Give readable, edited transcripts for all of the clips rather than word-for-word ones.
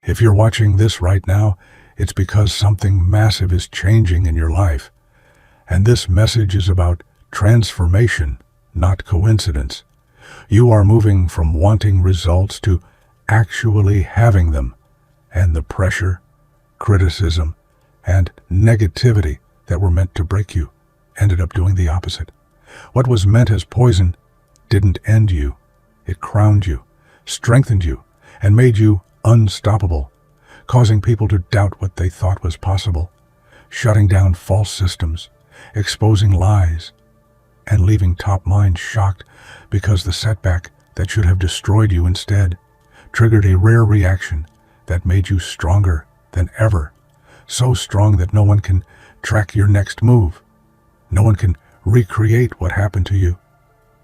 If you're watching this right now, it's because something massive is changing in your life. And this message is about transformation, not coincidence. You are moving from wanting results to actually having them, and the pressure, criticism, and negativity that were meant to break you ended up doing the opposite. What was meant as poison didn't end you. It crowned you, strengthened you, and made you unstoppable, causing people to doubt what they thought was possible, shutting down false systems, exposing lies, and leaving top minds shocked because the setback that should have destroyed you instead triggered a rare reaction that made you stronger than ever, so strong that no one can track your next move, no one can recreate what happened to you,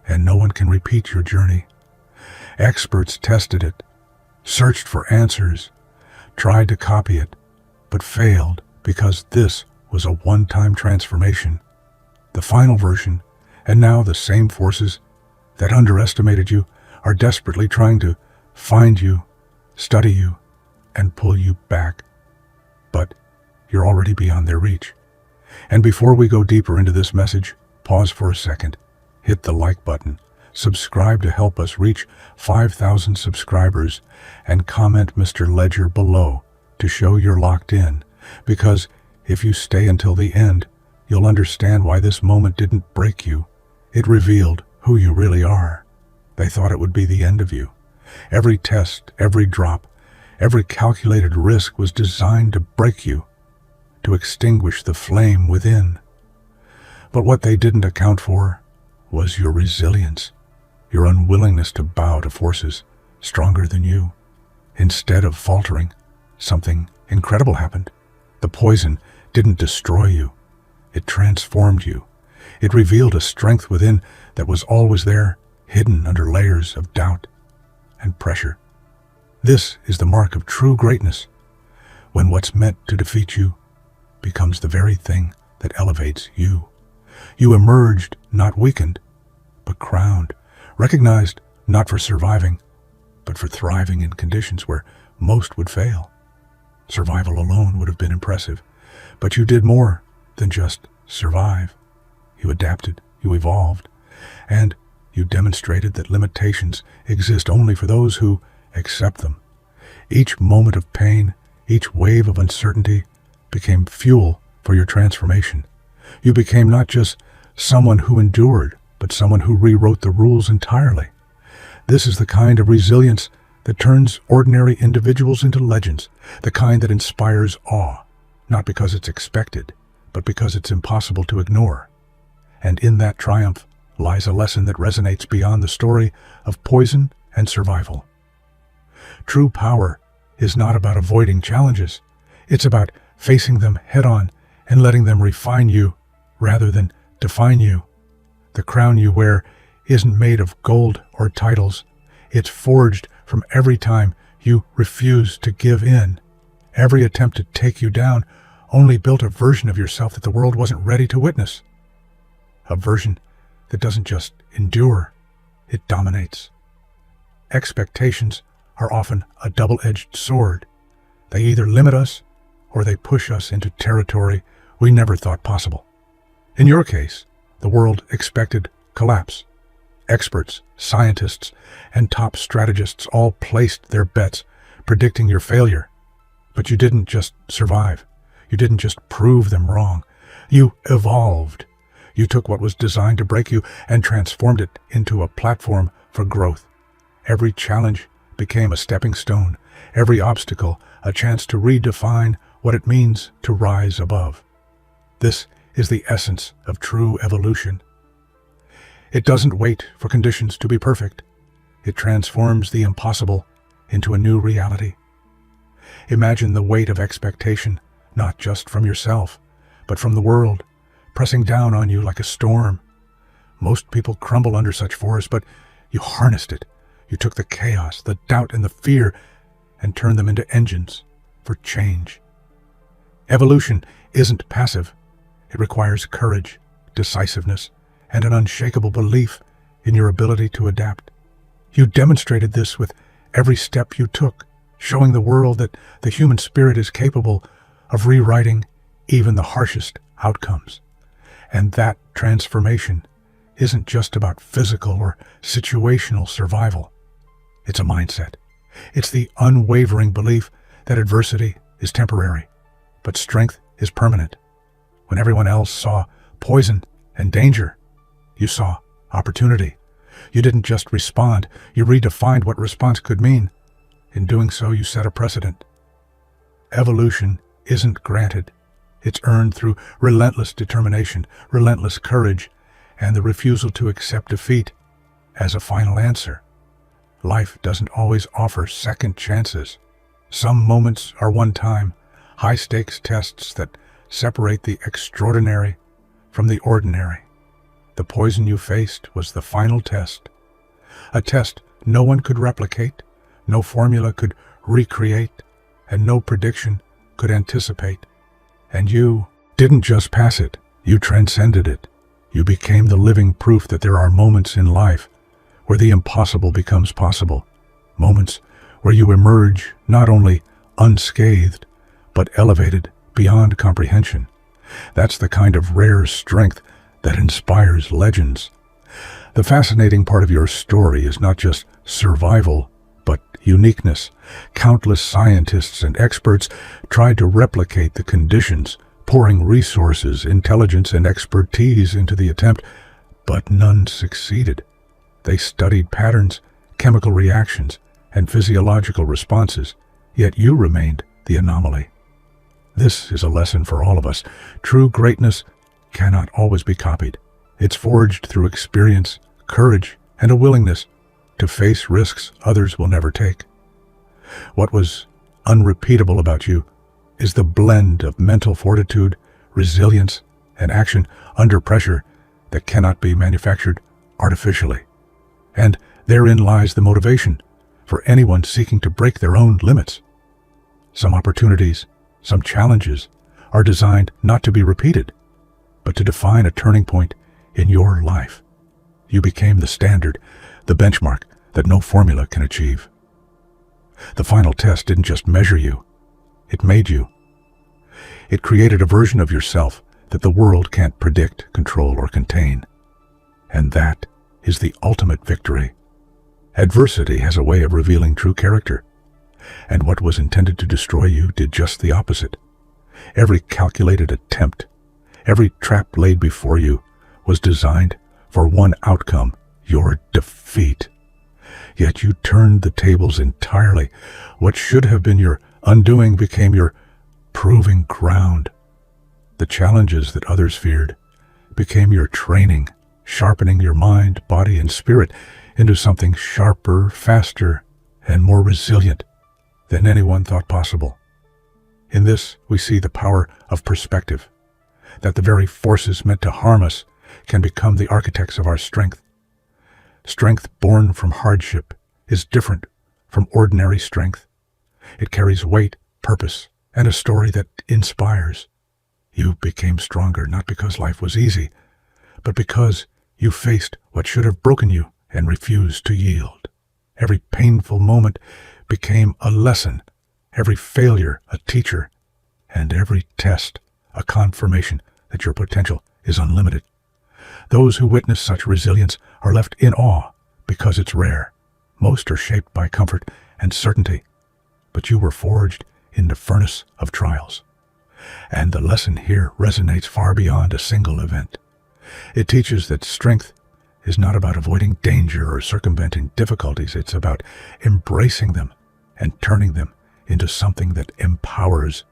and no one can repeat your journey. Experts tested it, searched for answers, tried to copy it, but failed because this was a one-time transformation. The final version, and now the same forces that underestimated you are desperately trying to find you, study you, and pull you back. But you're already beyond their reach. And before we go deeper into this message, pause for a second, hit the like button, subscribe to help us reach 5,000 subscribers, and comment Mr. Ledger below to show you're locked in, because if you stay until the end, you'll understand why this moment didn't break you. It revealed who you really are. They thought it would be the end of you. Every test, every drop, every calculated risk was designed to break you, to extinguish the flame within. But what they didn't account for was your resilience, your unwillingness to bow to forces stronger than you. Instead of faltering, something incredible happened. The poison didn't destroy you. It transformed you. It revealed a strength within that was always there, hidden under layers of doubt and pressure. This is the mark of true greatness, when what's meant to defeat you becomes the very thing that elevates you. You emerged not weakened, but crowned, recognized not for surviving, but for thriving in conditions where most would fail. Survival alone would have been impressive, but you did more than just survive. You adapted, you evolved, and you demonstrated that limitations exist only for those who accept them. Each moment of pain, each wave of uncertainty became fuel for your transformation. You became not just someone who endured, but someone who rewrote the rules entirely. This is the kind of resilience that turns ordinary individuals into legends, the kind that inspires awe, not because it's expected, but because it's impossible to ignore. And in that triumph lies a lesson that resonates beyond the story of poison and survival. True power is not about avoiding challenges. It's about facing them head-on and letting them refine you rather than define you. The crown you wear isn't made of gold or titles. It's forged from every time you refuse to give in. Every attempt to take you down only built a version of yourself that the world wasn't ready to witness. A version that doesn't just endure, it dominates. Expectations are often a double-edged sword. They either limit us or they push us into territory we never thought possible. In your case, the world expected collapse. Experts, scientists, and top strategists all placed their bets, predicting your failure. But you didn't just survive. You didn't just prove them wrong. You evolved. You took what was designed to break you and transformed it into a platform for growth. Every challenge became a stepping stone, every obstacle a chance to redefine what it means to rise above. This is the essence of true evolution. It doesn't wait for conditions to be perfect. It transforms the impossible into a new reality. Imagine the weight of expectation, not just from yourself, but from the world, pressing down on you like a storm. Most people crumble under such force, but you harnessed it. You took the chaos, the doubt, and the fear and turned them into engines for change. Evolution isn't passive. It requires courage, decisiveness, and an unshakable belief in your ability to adapt. You demonstrated this with every step you took, showing the world that the human spirit is capable of rewriting even the harshest outcomes. And that transformation isn't just about physical or situational survival. It's a mindset. It's the unwavering belief that adversity is temporary, but strength is permanent. When everyone else saw poison and danger, you saw opportunity. You didn't just respond, you redefined what response could mean. In doing so, you set a precedent. Evolution isn't granted. It's earned through relentless determination, relentless courage, and the refusal to accept defeat as a final answer. Life doesn't always offer second chances. Some moments are one-time, high-stakes tests that separate the extraordinary from the ordinary. The poison you faced was the final test. A test no one could replicate, no formula could recreate, and no prediction could anticipate. And you didn't just pass it, you transcended it. You became the living proof that there are moments in life where the impossible becomes possible. Moments where you emerge not only unscathed, but elevated beyond comprehension. That's the kind of rare strength that inspires legends. The fascinating part of your story is not just survival, but uniqueness. Countless scientists and experts tried to replicate the conditions, pouring resources, intelligence, and expertise into the attempt, but none succeeded. They studied patterns, chemical reactions, and physiological responses, yet you remained the anomaly. This is a lesson for all of us. True greatness cannot always be copied. It's forged through experience, courage, and a willingness to face risks others will never take. What was unrepeatable about you is the blend of mental fortitude, resilience, and action under pressure that cannot be manufactured artificially. And therein lies the motivation for anyone seeking to break their own limits. Some opportunities, some challenges are designed not to be repeated, but to define a turning point in your life. You became the standard, the benchmark that no formula can achieve. The final test didn't just measure you, it made you. It created a version of yourself that the world can't predict, control, or contain. And that is the ultimate victory. Adversity has a way of revealing true character, and what was intended to destroy you did just the opposite. Every calculated attempt, every trap laid before you was designed for one outcome, your defeat. Yet you turned the tables entirely. What should have been your undoing became your proving ground. The challenges that others feared became your training, sharpening your mind, body, and spirit into something sharper, faster, and more resilient than anyone thought possible. In this, we see the power of perspective, that the very forces meant to harm us can become the architects of our strength. Strength born from hardship is different from ordinary strength. It carries weight, purpose, and a story that inspires. You became stronger not because life was easy, but because you faced what should have broken you and refused to yield. Every painful moment became a lesson, every failure a teacher, and every test a confirmation that your potential is unlimited. Those who witness such resilience are left in awe because it's rare. Most are shaped by comfort and certainty, but you were forged in the furnace of trials. And the lesson here resonates far beyond a single event. It teaches that strength is not about avoiding danger or circumventing difficulties. It's about embracing them and turning them into something that empowers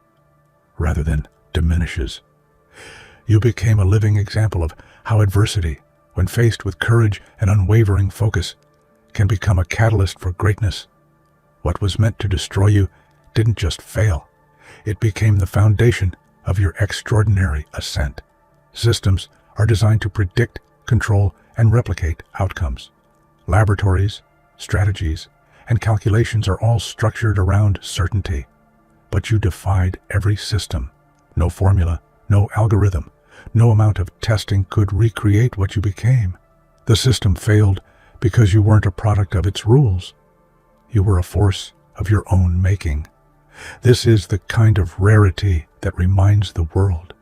rather than diminishes. You became a living example of how adversity, when faced with courage and unwavering focus, can become a catalyst for greatness. What was meant to destroy you didn't just fail. It became the foundation of your extraordinary ascent. Systems are designed to predict, control, and replicate outcomes. Laboratories, strategies, and calculations are all structured around certainty. But you defied every system. No formula, no algorithm, no amount of testing could recreate what you became. The system failed because you weren't a product of its rules. You were a force of your own making. This is the kind of rarity that reminds the world.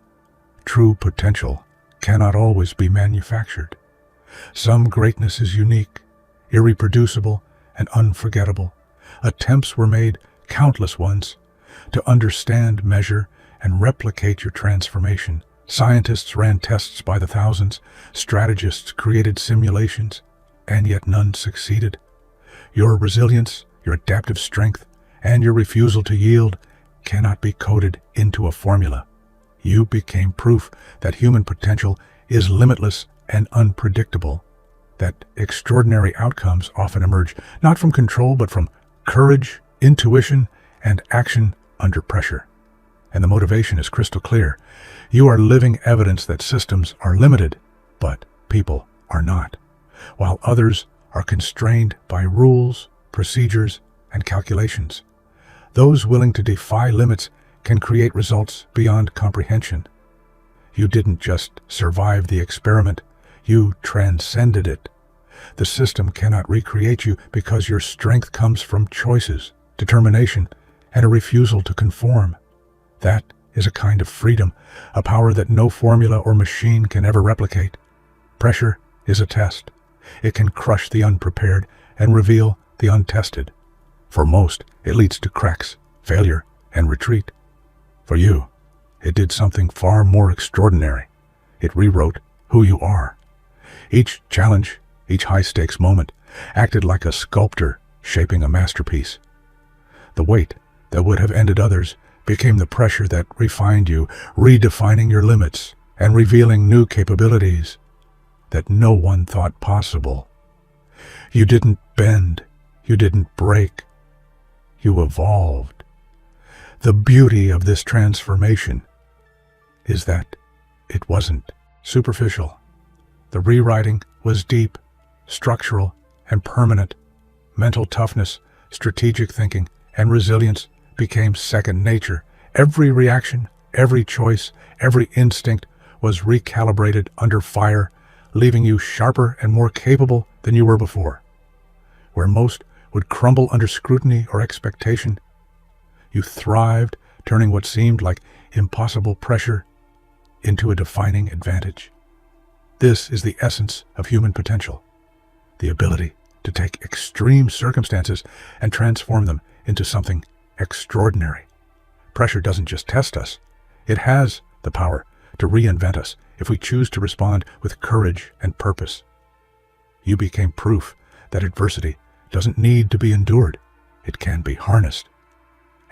True potential cannot always be manufactured. Some greatness is unique, irreproducible, and unforgettable. Attempts were made, countless ones, to understand, measure, and replicate your transformation. Scientists ran tests by the thousands, strategists created simulations, and yet none succeeded. Your resilience, your adaptive strength, and your refusal to yield cannot be coded into a formula. You became proof that human potential is limitless and unpredictable, that extraordinary outcomes often emerge not from control but from courage, intuition, and action under pressure. And the motivation is crystal clear. You are living evidence that systems are limited, but people are not. While others are constrained by rules, procedures, and calculations. Those willing to defy limits can create results beyond comprehension. You didn't just survive the experiment, you transcended it. The system cannot recreate you because your strength comes from choices, determination, and a refusal to conform. That is a kind of freedom, a power that no formula or machine can ever replicate. Pressure is a test. It can crush the unprepared and reveal the untested. For most, it leads to cracks, failure, and retreat. For you, it did something far more extraordinary. It rewrote who you are. Each challenge, each high-stakes moment, acted like a sculptor shaping a masterpiece. The weight that would have ended others became the pressure that refined you, redefining your limits and revealing new capabilities that no one thought possible. You didn't bend, you didn't break, you evolved. The beauty of this transformation is that it wasn't superficial. The rewriting was deep, structural, and permanent. Mental toughness, strategic thinking, and resilience became second nature. Every reaction, every choice, every instinct was recalibrated under fire, leaving you sharper and more capable than you were before. Where most would crumble under scrutiny or expectation, you thrived, turning what seemed like impossible pressure into a defining advantage. This is the essence of human potential, the ability to take extreme circumstances and transform them into something extraordinary. Pressure doesn't just test us, it has the power to reinvent us if we choose to respond with courage and purpose. You became proof that adversity doesn't need to be endured, it can be harnessed.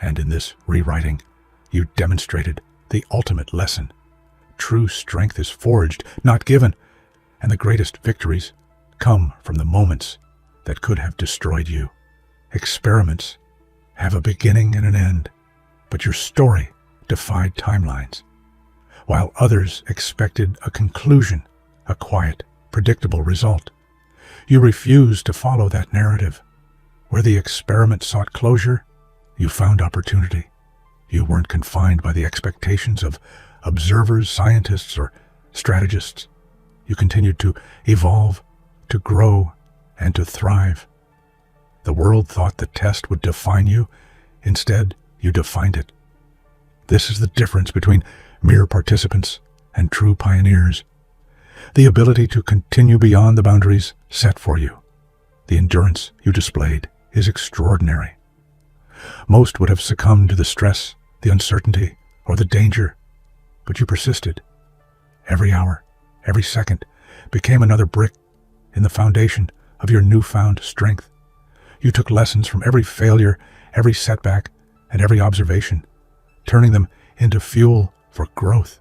And in this rewriting, you demonstrated the ultimate lesson. True strength is forged, not given, and the greatest victories come from the moments that could have destroyed you. Experiments have a beginning and an end, but your story defied timelines. While others expected a conclusion, a quiet, predictable result, you refused to follow that narrative. Where the experiment sought closure, you found opportunity. You weren't confined by the expectations of observers, scientists, or strategists. You continued to evolve, to grow, and to thrive. The world thought the test would define you. Instead, you defined it. This is the difference between mere participants and true pioneers. The ability to continue beyond the boundaries set for you. The endurance you displayed is extraordinary. Most would have succumbed to the stress, the uncertainty, or the danger, but you persisted. Every hour, every second became another brick in the foundation of your newfound strength. You took lessons from every failure, every setback, and every observation, turning them into fuel for growth.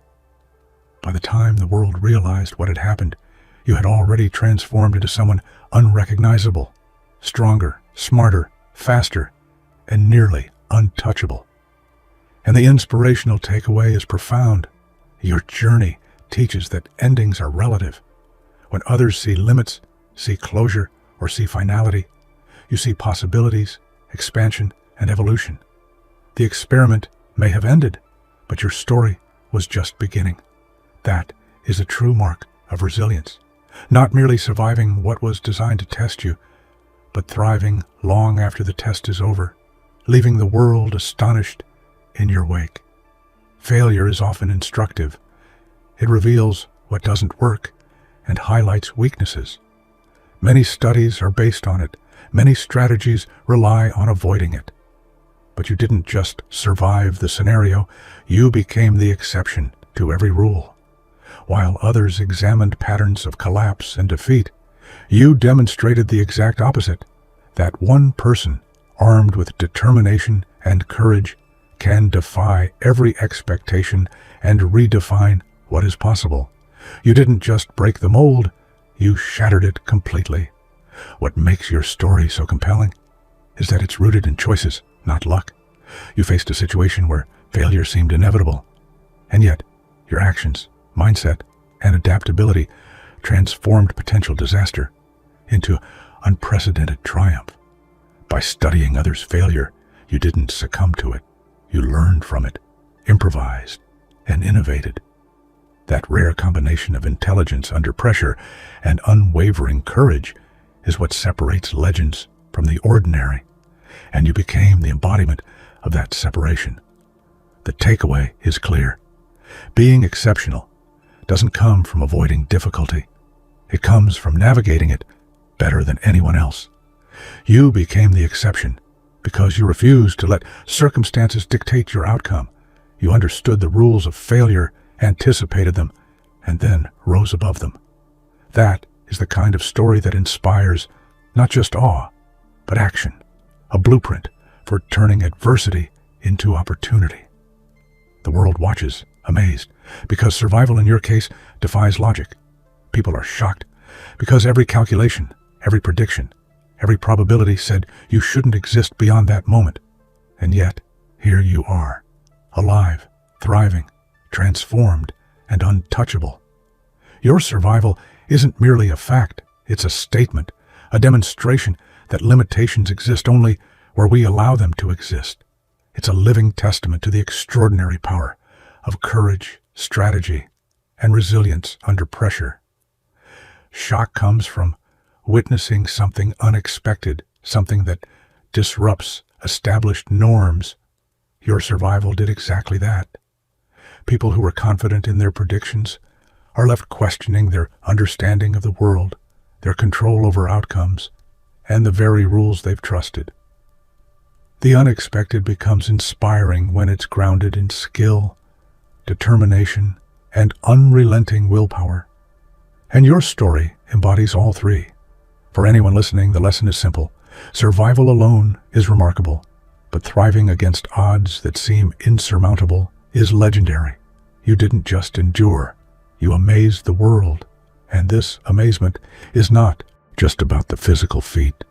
By the time the world realized what had happened, you had already transformed into someone unrecognizable, stronger, smarter, faster, and nearly untouchable. And the inspirational takeaway is profound. Your journey teaches that endings are relative. When others see limits, see closure, or see finality, you see possibilities, expansion, and evolution. The experiment may have ended, but your story was just beginning. That is a true mark of resilience. Not merely surviving what was designed to test you, but thriving long after the test is over. leaving the world astonished in your wake. Failure is often instructive. It reveals what doesn't work and highlights weaknesses. Many studies are based on it. Many strategies rely on avoiding it. But you didn't just survive the scenario, you became the exception to every rule. While others examined patterns of collapse and defeat, you demonstrated the exact opposite. That one person, armed with determination and courage, can defy every expectation and redefine what is possible. You didn't just break the mold, you shattered it completely. What makes your story so compelling is that it's rooted in choices, not luck. You faced a situation where failure seemed inevitable, and yet your actions, mindset, and adaptability transformed potential disaster into unprecedented triumph. By studying others' failure, you didn't succumb to it. You learned from it, improvised, and innovated. That rare combination of intelligence under pressure and unwavering courage is what separates legends from the ordinary, and you became the embodiment of that separation. The takeaway is clear. Being exceptional doesn't come from avoiding difficulty. It comes from navigating it better than anyone else. You became the exception because you refused to let circumstances dictate your outcome. You understood the rules of failure, anticipated them, and then rose above them. That is the kind of story that inspires not just awe, but action, a blueprint for turning adversity into opportunity. The world watches, amazed, because survival in your case defies logic. People are shocked because every calculation, every prediction, every probability said you shouldn't exist beyond that moment. And yet, here you are, alive, thriving, transformed, and untouchable. Your survival isn't merely a fact, it's a statement, a demonstration that limitations exist only where we allow them to exist. It's a living testament to the extraordinary power of courage, strategy, and resilience under pressure. Shock comes from witnessing something unexpected, something that disrupts established norms. Your survival did exactly that. People who were confident in their predictions are left questioning their understanding of the world, their control over outcomes, and the very rules they've trusted. The unexpected becomes inspiring when it's grounded in skill, determination, and unrelenting willpower. And your story embodies all three. For anyone listening, the lesson is simple. Survival alone is remarkable, but thriving against odds that seem insurmountable is legendary. You didn't just endure, you amazed the world. And this amazement is not just about the physical feat.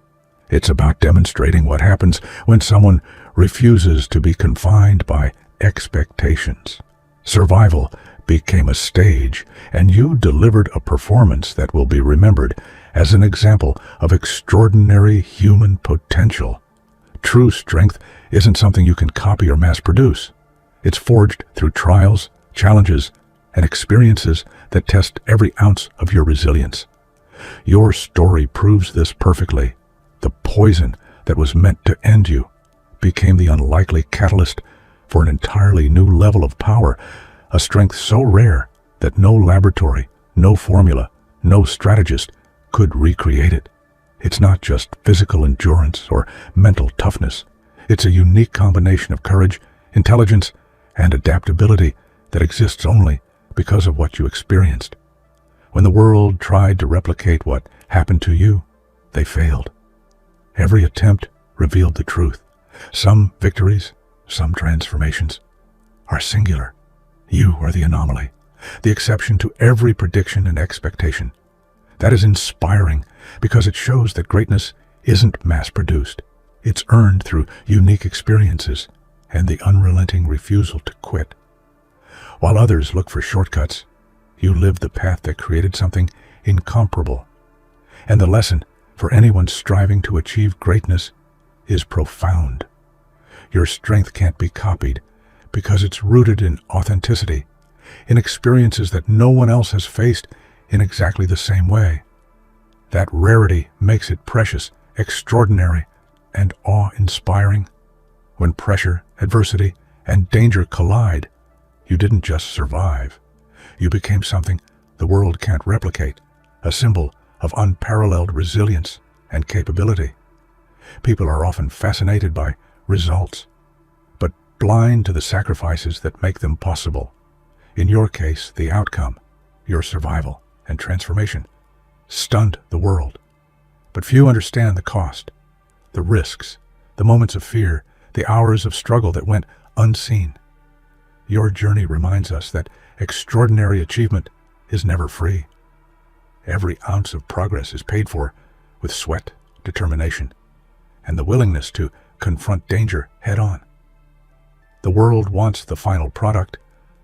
It's about demonstrating what happens when someone refuses to be confined by expectations. Survival became a stage, and you delivered a performance that will be remembered as an example of extraordinary human potential. True strength isn't something you can copy or mass produce. It's forged through trials, challenges, and experiences that test every ounce of your resilience. Your story proves this perfectly. The poison that was meant to end you became the unlikely catalyst for an entirely new level of power, a strength so rare that no laboratory, no formula, no strategist could recreate it. It's not just physical endurance or mental toughness. It's a unique combination of courage, intelligence, and adaptability that exists only because of what you experienced. When the world tried to replicate what happened to you, they failed. Every attempt revealed the truth. Some victories, some transformations are singular. You are the anomaly, the exception to every prediction and expectation. That is inspiring because it shows that greatness isn't mass-produced. It's earned through unique experiences and the unrelenting refusal to quit. While others look for shortcuts, you live the path that created something incomparable. And the lesson for anyone striving to achieve greatness is profound. Your strength can't be copied because it's rooted in authenticity, in experiences that no one else has faced in exactly the same way. That rarity makes it precious, extraordinary, and awe-inspiring. When pressure, adversity, and danger collide, you didn't just survive. You became something the world can't replicate, a symbol of unparalleled resilience and capability. People are often fascinated by results, but blind to the sacrifices that make them possible. In your case, the outcome, your survival and transformation, stunned the world. But few understand the cost, the risks, the moments of fear, the hours of struggle that went unseen. Your journey reminds us that extraordinary achievement is never free. Every ounce of progress is paid for with sweat, determination, and the willingness to confront danger head-on. The world wants the final product,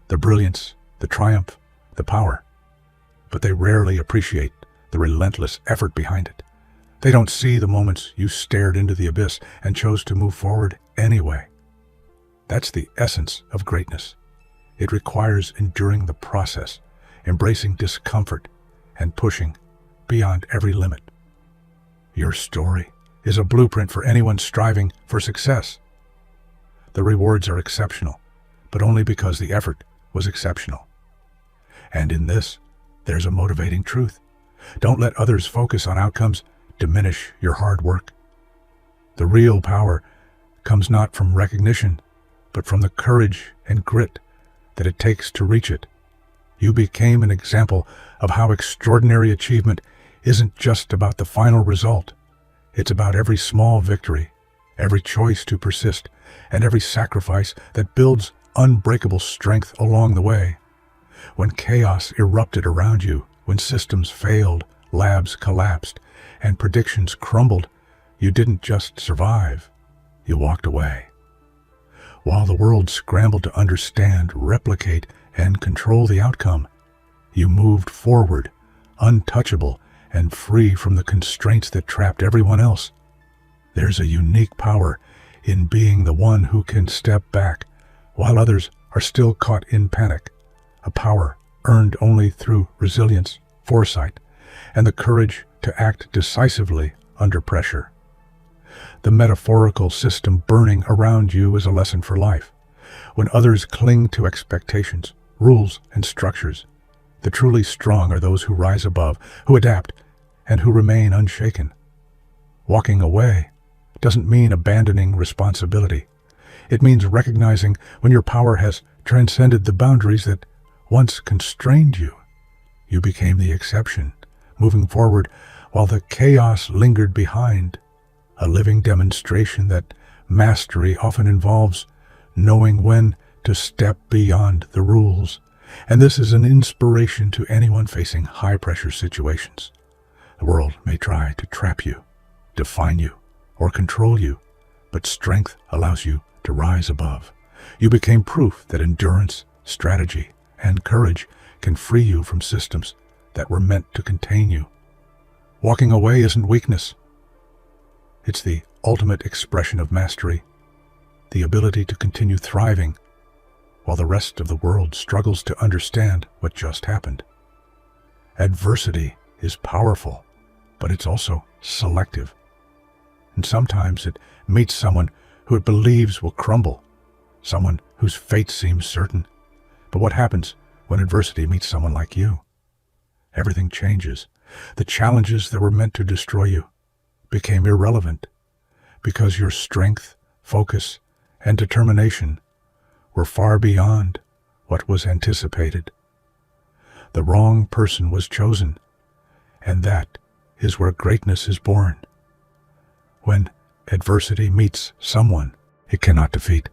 the brilliance, the triumph, the power, but they rarely appreciate the relentless effort behind it. They don't see the moments you stared into the abyss and chose to move forward anyway. That's the essence of greatness. It requires enduring the process, embracing discomfort, and pushing beyond every limit. Your story is a blueprint for anyone striving for success. The rewards are exceptional, but only because the effort was exceptional. And in this, there's a motivating truth. Don't let others' focus on outcomes diminish your hard work. The real power comes not from recognition, but from the courage and grit that it takes to reach it. You became an example of how extraordinary achievement isn't just about the final result. It's about every small victory, every choice to persist, and every sacrifice that builds unbreakable strength along the way. When chaos erupted around you, when systems failed, labs collapsed, and predictions crumbled, you didn't just survive, you walked away. While the world scrambled to understand, replicate, and control the outcome, you moved forward, untouchable and free from the constraints that trapped everyone else. There's a unique power in being the one who can step back while others are still caught in panic, a power earned only through resilience, foresight, and the courage to act decisively under pressure. The metaphorical system burning around you is a lesson for life. When others cling to expectations, rules, and structures, the truly strong are those who rise above, who adapt, and who remain unshaken. Walking away doesn't mean abandoning responsibility. It means recognizing when your power has transcended the boundaries that once constrained you. You became the exception, moving forward while the chaos lingered behind, a living demonstration that mastery often involves knowing when to step beyond the rules. And this is an inspiration to anyone facing high-pressure situations. The world may try to trap you, define you, or control you, but strength allows you to rise above. You became proof that endurance, strategy, and courage can free you from systems that were meant to contain you. Walking away isn't weakness. It's the ultimate expression of mastery, the ability to continue thriving while the rest of the world struggles to understand what just happened. Adversity is powerful, but it's also selective. And sometimes it meets someone who it believes will crumble, someone whose fate seems certain. But what happens when adversity meets someone like you? Everything changes. The challenges that were meant to destroy you became irrelevant because your strength, focus, and determination were far beyond what was anticipated. The wrong person was chosen, and that is where greatness is born. When adversity meets someone it cannot defeat,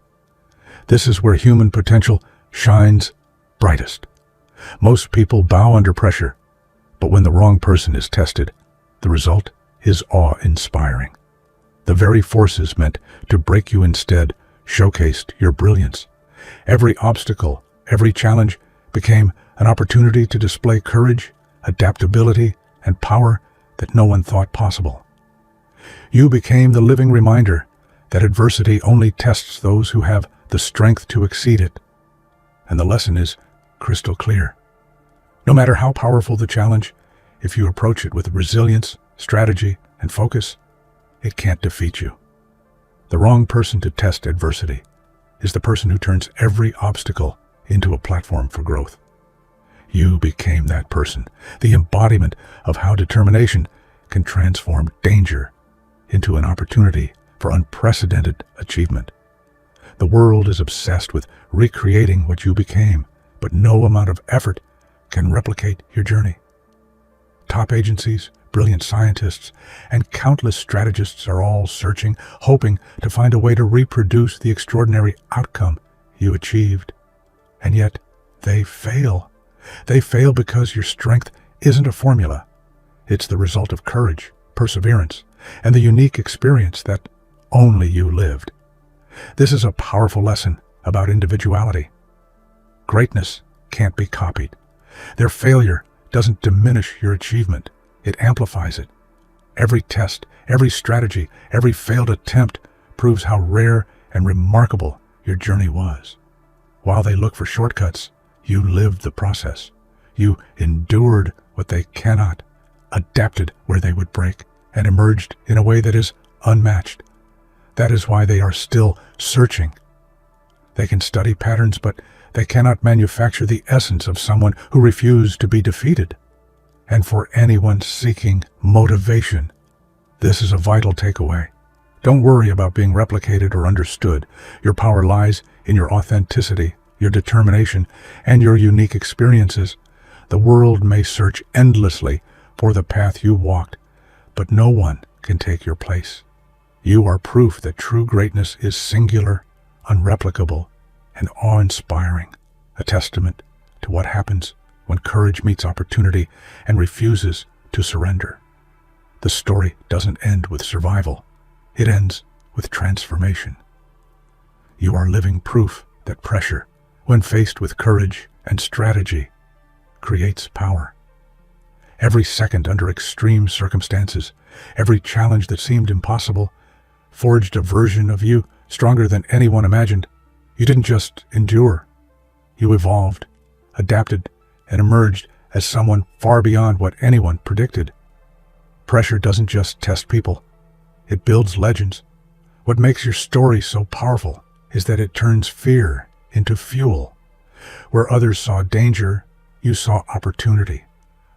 this is where human potential shines brightest. Most people bow under pressure, but when the wrong person is tested, the result is awe-inspiring. The very forces meant to break you instead showcased your brilliance. Every obstacle, every challenge became an opportunity to display courage, adaptability, and power that no one thought possible. You became the living reminder that adversity only tests those who have the strength to exceed it. And the lesson is crystal clear. No matter how powerful the challenge, if you approach it with resilience, strategy, and focus, it can't defeat you. The wrong person to test adversity is the person who turns every obstacle into a platform for growth. You became that person, the embodiment of how determination can transform danger into an opportunity for unprecedented achievement. The world is obsessed with recreating what you became, but no amount of effort can replicate your journey. Top agencies, brilliant scientists, and countless strategists are all searching, hoping to find a way to reproduce the extraordinary outcome you achieved. And yet, they fail. They fail because your strength isn't a formula. It's the result of courage, perseverance, and the unique experience that only you lived. This is a powerful lesson about individuality. Greatness can't be copied. Their failure doesn't diminish your achievement. It amplifies it. Every test, every strategy, every failed attempt proves how rare and remarkable your journey was. While they look for shortcuts, you lived the process. You endured what they cannot, adapted where they would break, and emerged in a way that is unmatched. That is why they are still searching. They can study patterns, but they cannot manufacture the essence of someone who refused to be defeated. And for anyone seeking motivation, this is a vital takeaway. Don't worry about being replicated or understood. Your power lies in your authenticity, your determination, and your unique experiences. The world may search endlessly for the path you walked, but no one can take your place. You are proof that true greatness is singular, unreplicable, and awe-inspiring, a testament to what happens when courage meets opportunity and refuses to surrender. The story doesn't end with survival. It ends with transformation. You are living proof that pressure, when faced with courage and strategy, creates power. Every second under extreme circumstances, every challenge that seemed impossible, forged a version of you stronger than anyone imagined. You didn't just endure. You evolved, adapted, and emerged as someone far beyond what anyone predicted. Pressure doesn't just test people. It builds legends. What makes your story so powerful is that it turns fear into fuel. Where others saw danger, you saw opportunity.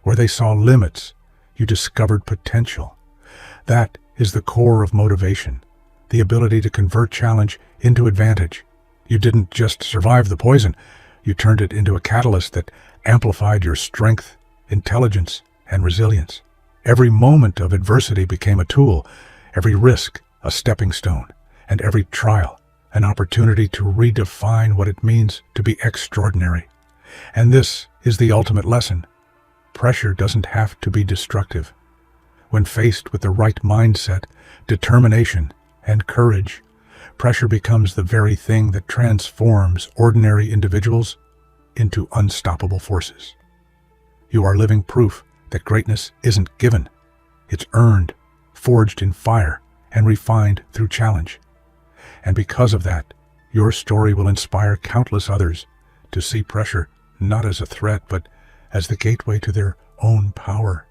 Where they saw limits, you discovered potential. That is the core of motivation, the ability to convert challenge into advantage. You didn't just survive the poison, you turned it into a catalyst that amplified your strength, intelligence, and resilience. Every moment of adversity became a tool, every risk a stepping stone, and every trial an opportunity to redefine what it means to be extraordinary. And this is the ultimate lesson. Pressure doesn't have to be destructive. When faced with the right mindset, determination, and courage, pressure becomes the very thing that transforms ordinary individuals into unstoppable forces. You are living proof that greatness isn't given. It's earned, forged in fire, and refined through challenge. And because of that, your story will inspire countless others to see pressure not as a threat, but as the gateway to their own power